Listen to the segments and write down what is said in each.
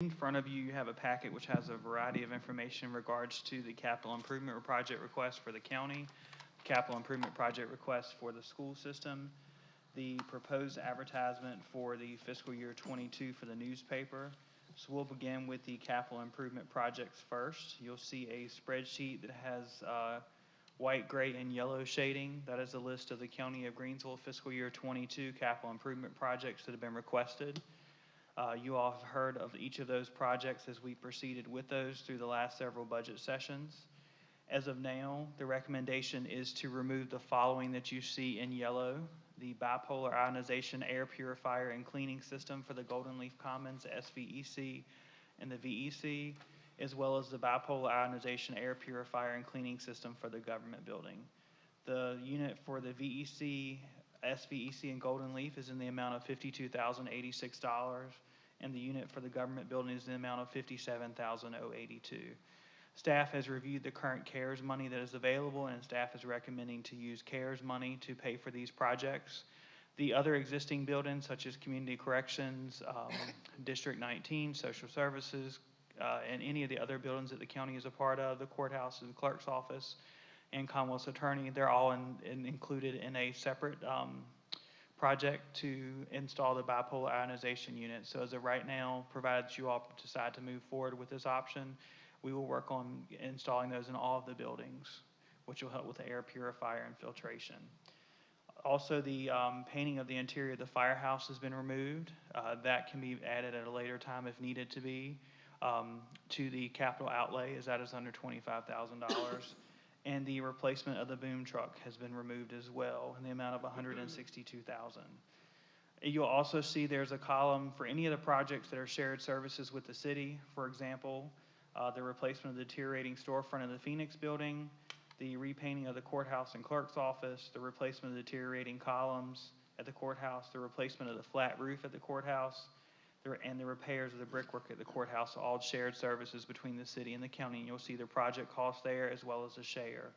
In front of you, you have a packet which has a variety of information in regards to the capital improvement project request for the county, capital improvement project request for the school system, the proposed advertisement for the fiscal year 22 for the newspaper. So we'll begin with the capital improvement projects first. You'll see a spreadsheet that has white, gray, and yellow shading. That is a list of the County of Greensville fiscal year 22 capital improvement projects that have been requested. You all have heard of each of those projects as we proceeded with those through the last several budget sessions. As of now, the recommendation is to remove the following that you see in yellow: the bipolar ionization air purifier and cleaning system for the Golden Leaf Commons, SVEC, and the VEC, as well as the bipolar ionization air purifier and cleaning system for the government building. The unit for the VEC, SVEC, and Golden Leaf is in the amount of $52,086, and the unit for the government building is in the amount of $57,082. Staff has reviewed the current CARES money that is available, and staff is recommending to use CARES money to pay for these projects. The other existing buildings, such as Community Corrections, District 19, Social Services, and any of the other buildings that the county is a part of, the courthouse and the clerk's office, and Commonwealth's attorney, they're all included in a separate project to install the bipolar ionization unit. So as of right now, provided you all decide to move forward with this option, we will work on installing those in all of the buildings, which will help with the air purifier and filtration. Also, the painting of the interior of the firehouse has been removed. That can be added at a later time if needed to be to the capital outlay, as that is under $25,000. And the replacement of the boom truck has been removed as well in the amount of $162,000. You'll also see there's a column for any of the projects that are shared services with the city. For example, the replacement of the deteriorating storefront of the Phoenix building, the repainting of the courthouse and clerk's office, the replacement of the deteriorating columns at the courthouse, the replacement of the flat roof at the courthouse, and the repairs of the brickwork at the courthouse, all shared services between the city and the county. And you'll see the project cost there as well as the share.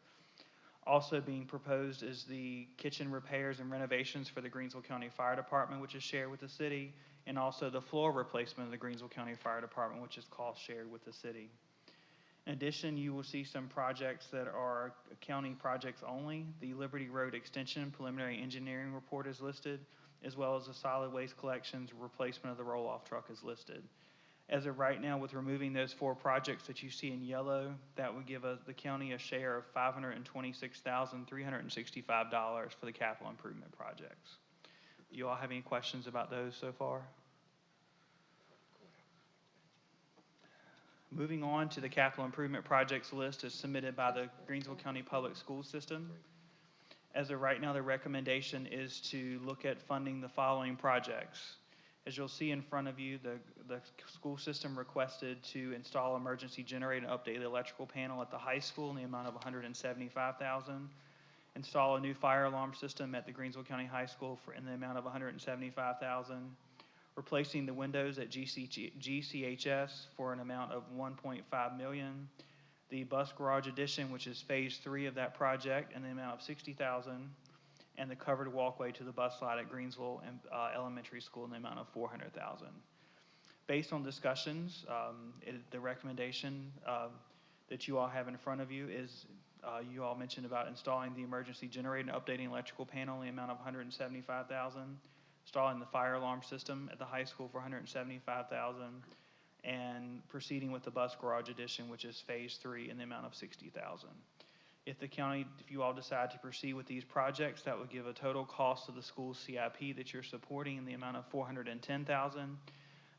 Also being proposed is the kitchen repairs and renovations for the Greensville County Fire Department, which is shared with the city, and also the floor replacement of the Greensville County Fire Department, which is cost shared with the city. In addition, you will see some projects that are county projects only. The Liberty Road Extension preliminary engineering report is listed, as well as the solid waste collections replacement of the roll-off truck is listed. As of right now, with removing those 4 projects that you see in yellow, that would give the county a share of $526,365 for the capital improvement projects. Do you all have any questions about those so far? Moving on to the capital improvement projects list as submitted by the Greensville County Public School System. As of right now, the recommendation is to look at funding the following projects. As you'll see in front of you, the school system requested to install emergency generator and update the electrical panel at the high school in the amount of $175,000. Install a new fire alarm system at the Greensville County High School in the amount of $175,000. Replacing the windows at GCHS for an amount of $1.5 million. The bus garage addition, which is phase 3 of that project, in the amount of $60,000, and the covered walkway to the bus slide at Greensville Elementary School in the amount of $400,000. Based on discussions, the recommendation that you all have in front of you is you all mentioned about installing the emergency generator and updating electrical panel in the amount of $175,000, installing the fire alarm system at the high school for $175,000, and proceeding with the bus garage addition, which is phase 3 in the amount of $60,000. If you all decide to proceed with these projects, that would give a total cost of the school CIP that you're supporting in the amount of $410,000.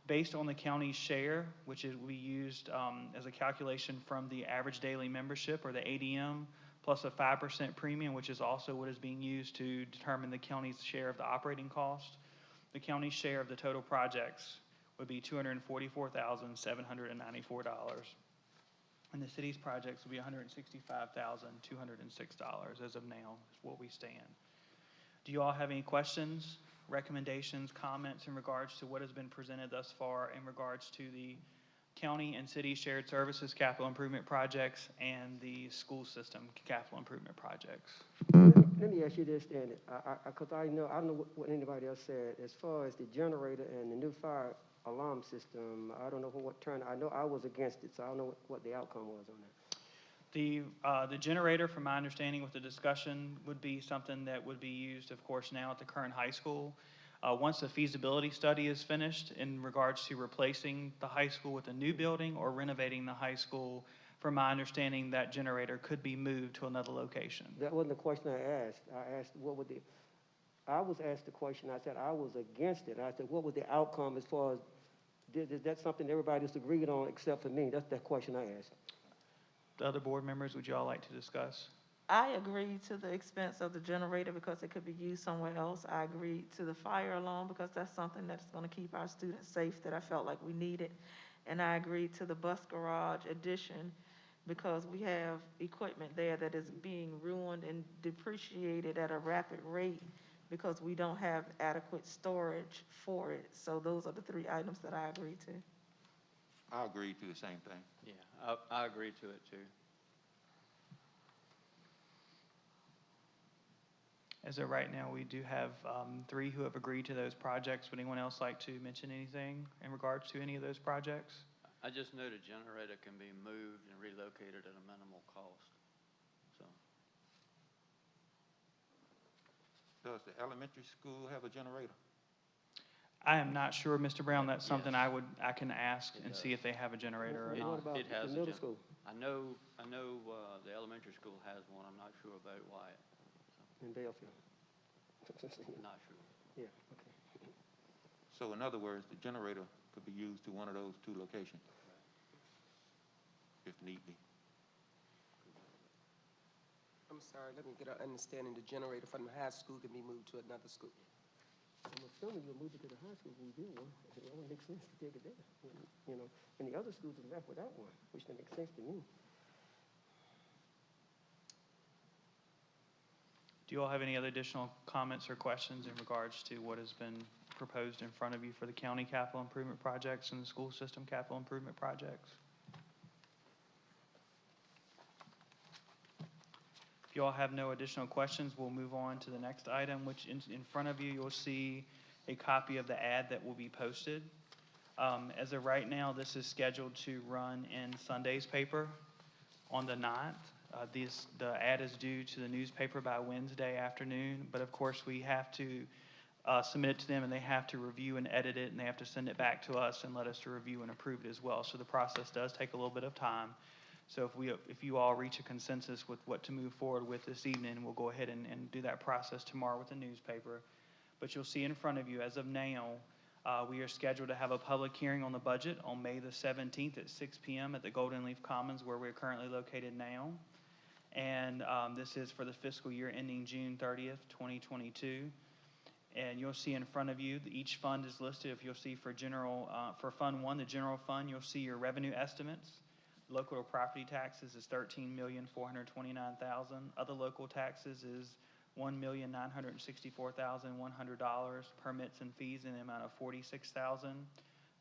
Based on the county's share, which will be used as a calculation from the average daily membership, or the ADM, plus a 5% premium, which is also what is being used to determine the county's share of the operating cost. The county's share of the total projects would be $244,794. And the city's projects will be $165,206 as of now, is what we stand. Do you all have any questions, recommendations, comments in regards to what has been presented thus far in regards to the county and city shared services capital improvement projects and the school system capital improvement projects? Let me ask you this, then, because I don't know what anybody else said. As far as the generator and the new fire alarm system. I don't know what turn, I know I was against it, so I don't know what the outcome was on that. The generator, from my understanding with the discussion, would be something that would be used, of course, now at the current high school. Once the feasibility study is finished in regards to replacing the high school with a new building or renovating the high school, from my understanding, that generator could be moved to another location. That wasn't the question I asked. I asked I was asked the question, I said I was against it. I said, what was the outcome as far as, is that something everybody disagreed on except for me? That's the question I asked. The other board members, would you all like to discuss? I agree to the expense of the generator because it could be used somewhere else. I agreed to the fire alarm because that's something that's gonna keep our students safe that I felt like we needed. And I agreed to the bus garage addition because we have equipment there that is being ruined and depreciated at a rapid rate because we don't have adequate storage for it. So those are the three items that I agreed to. I agree to the same thing. Yeah, I agree to it too. As of right now, we do have 3 who have agreed to those projects. Would anyone else like to mention anything in regards to any of those projects? I just know the generator can be moved and relocated at a minimal cost, so. Does the elementary school have a generator? I am not sure, Mr. Brown. That's something Yes. I can ask It and see does. if they have a generator or It- What not. about it has the a middle gen- school I know, the elementary school has one. I'm not sure about Wyatt. in Delphia? Not sure. Yeah, okay. So in other words, the generator could be used to one of those 2 locations, if need be. I'm sorry, let me get an understanding. The generator from the high school can be moved to another school. I'm assuming you'll move it to the high school when we build one. It only makes sense to take it there, you know. And the other schools are left without one, which doesn't make sense to me. Do you all have any other additional comments or questions in regards to what has been proposed in front of you for the county capital improvement projects and the school system capital improvement projects? If you all have no additional questions, we'll move on to the next item, which in front of you, you'll see a copy of the ad that will be posted. As of right now, this is scheduled to run in Sunday's paper on the 9th. The ad is due to the newspaper by Wednesday afternoon, but of course, we have to submit it to them, and they have to review and edit it, and they have to send it back to us and let us to review and approve it as well. So the process does take a little bit of time. So if you all reach a consensus with what to move forward with this evening, we'll go ahead and do that process tomorrow with the newspaper. But you'll see in front of you, as of now, we are scheduled to have a public hearing on the budget on May the 17th at 6 p.m. at the Golden Leaf Commons, where we're currently located now. And this is for the fiscal year ending June 30th, 2022. And you'll see in front of you, each fund is listed. If you'll see for Fund 1, the general fund, you'll see your revenue estimates. Local property taxes is $13,429,000. Other local taxes is $1,964,100. Permits and fees in the amount of $46,000.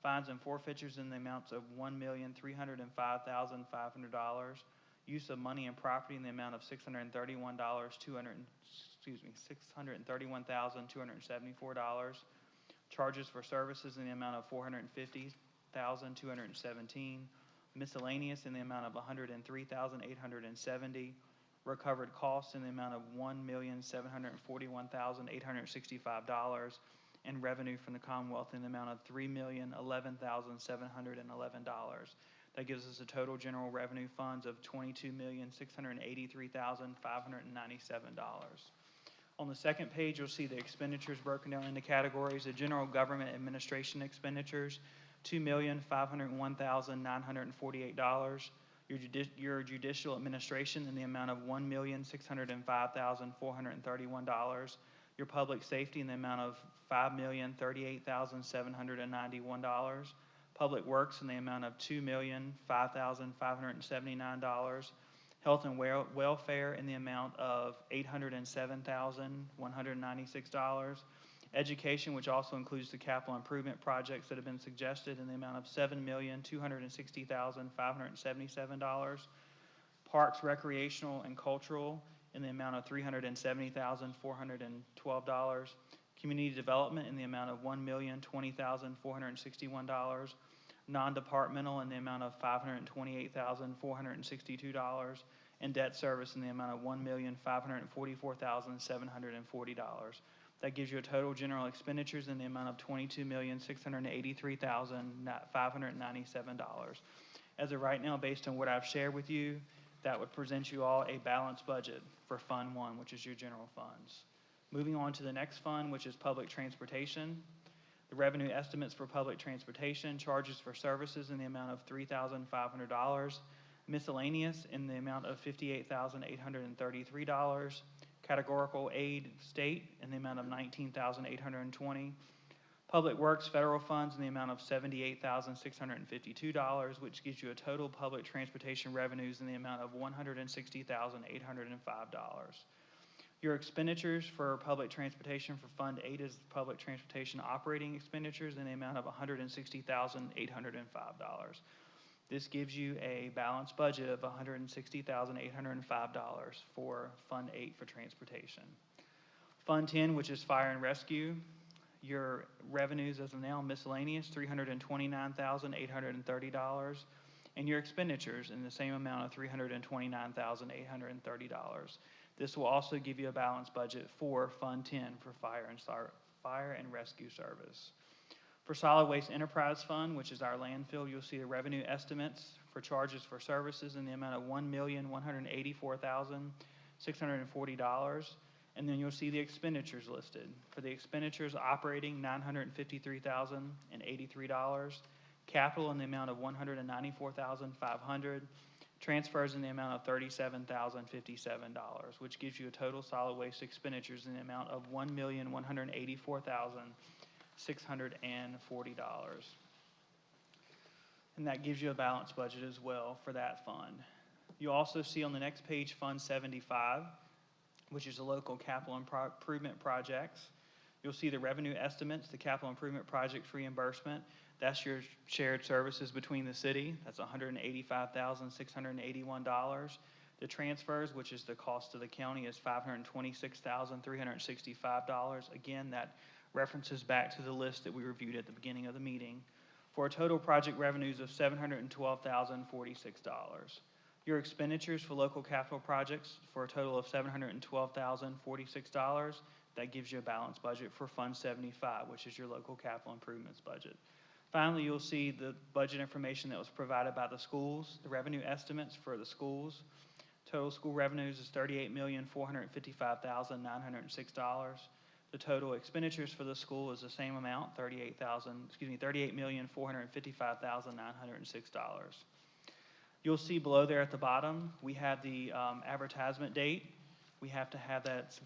Fines and forfeitures in the amounts of $1,305,500. Use of money and property in the amount of $631,274. Charges for services in the amount of $450,217. Miscellaneous in the amount of $103,870. Recovered costs in the amount of $1,741,865. And revenue from the Commonwealth in the amount of $3,011,711. That gives us a total general revenue funds of $22,683,597. On the second page, you'll see the expenditures broken down into categories. The general government administration expenditures, $2,501,948. Your judicial administration in the amount of $1,605,431. Your public safety in the amount of $5,038,791. Public Works in the amount of $2,005,579. Health and Welfare in the amount of $807,196. Education, which also includes the capital improvement projects that have been suggested, in the amount of $7,260,577. Parks, Recreational, and Cultural in the amount of $370,412. Community Development in the amount of $1,020,461. Non-departmental in the amount of $528,462. And debt service in the amount of $1,544,740. That gives you a total general expenditures in the amount of $22,683,597. As of right now, based on what I've shared with you, that would present you all a balanced budget for Fund 1, which is your general funds. Moving on to the next fund, which is public transportation. The revenue estimates for public transportation, charges for services in the amount of $3,500, miscellaneous in the amount of $58,833, categorical aid state in the amount of $19,820, public works federal funds in the amount of $78,652, which gives you a total public transportation revenues in the amount of $160,805. Your expenditures for public transportation for Fund 8 is public transportation operating expenditures in the amount of $160,805. This gives you a balanced budget of $160,805 for Fund 8 for transportation. Fund 10, which is fire and rescue, your revenues as of now, miscellaneous, $329,830, and your expenditures in the same amount of $329,830. This will also give you a balanced budget for Fund 10 for fire and rescue service. For Solid Waste Enterprise Fund, which is our landfill, you'll see the revenue estimates for charges for services in the amount of $1,184,640. And then you'll see the expenditures listed. For the expenditures operating, $953,083. Capital in the amount of $194,500. Transfers in the amount of $37,057, which gives you a total solid waste expenditures in the amount of $1,184,640. And that gives you a balanced budget as well for that fund. You also see on the next page Fund 75, which is the local capital improvement projects. You'll see the revenue estimates, the capital improvement projects reimbursement. That's your shared services between the city. That's $185,681. The transfers, which is the cost to the county, is $526,365. Again, that references back to the list that we reviewed at the beginning of the meeting, for a total project revenues of $712,046. Your expenditures for local capital projects for a total of $712,046. That gives you a balanced budget for Fund 75, which is your local capital improvements budget. Finally, you'll see the budget information that was provided by the schools, the revenue estimates for the schools. Total school revenues is $38,455,906. The total expenditures for the school is the same amount, $38,455,906. You'll see below there at the bottom, we have the advertisement date. We have to have that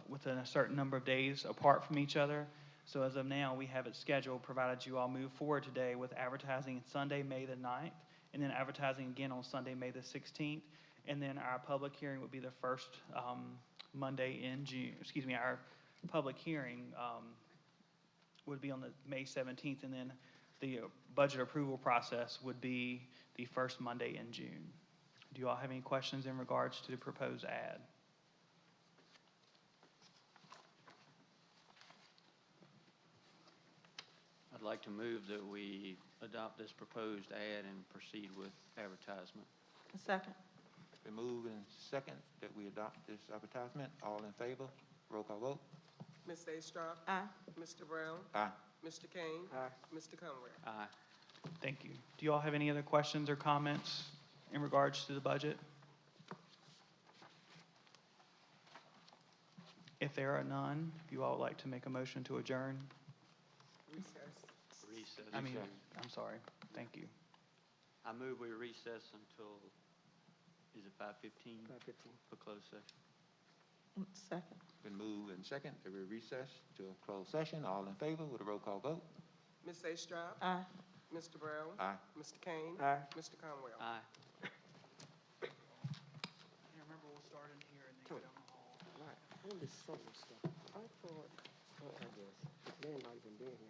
within a certain number of days apart from each other. So as of now, we have it scheduled, provided you all move forward today with advertising Sunday, May the 9th, and then advertising again on Sunday, May the 16th. And then our public hearing would be the first Monday in June. Our public hearing would be on the May 17th, and then the budget approval process would be the first Monday in June. Do you all have any questions in regards to the proposed ad? I'd like to move that we adopt this proposed ad and proceed with advertisement. A second. It's been moved and second that we adopt this advertisement. All in favor? Roll call vote. Ms. Astrop? Aye. Mr. Brown? Aye. Mr. Kane? Aye. Mr. Conway? Aye. Thank you. Do you all have any other questions or comments in regards to the budget? If there are none, if you all would like to make a motion to adjourn. Recess. Recess. I'm sorry. Thank you. I move we recess until, is it 5:15 5:15. for closed session? Second. Been moved and second that we recess to a closed session. All in favor with a roll call vote. Ms. Astrop? Aye. Mr. Brown? Aye. Mr. Kane? Aye. Mr. Conway? Aye. Remember, we'll start in here and then go down the hall. Right. All this summer stuff. I thought, I guess, man might have been being here.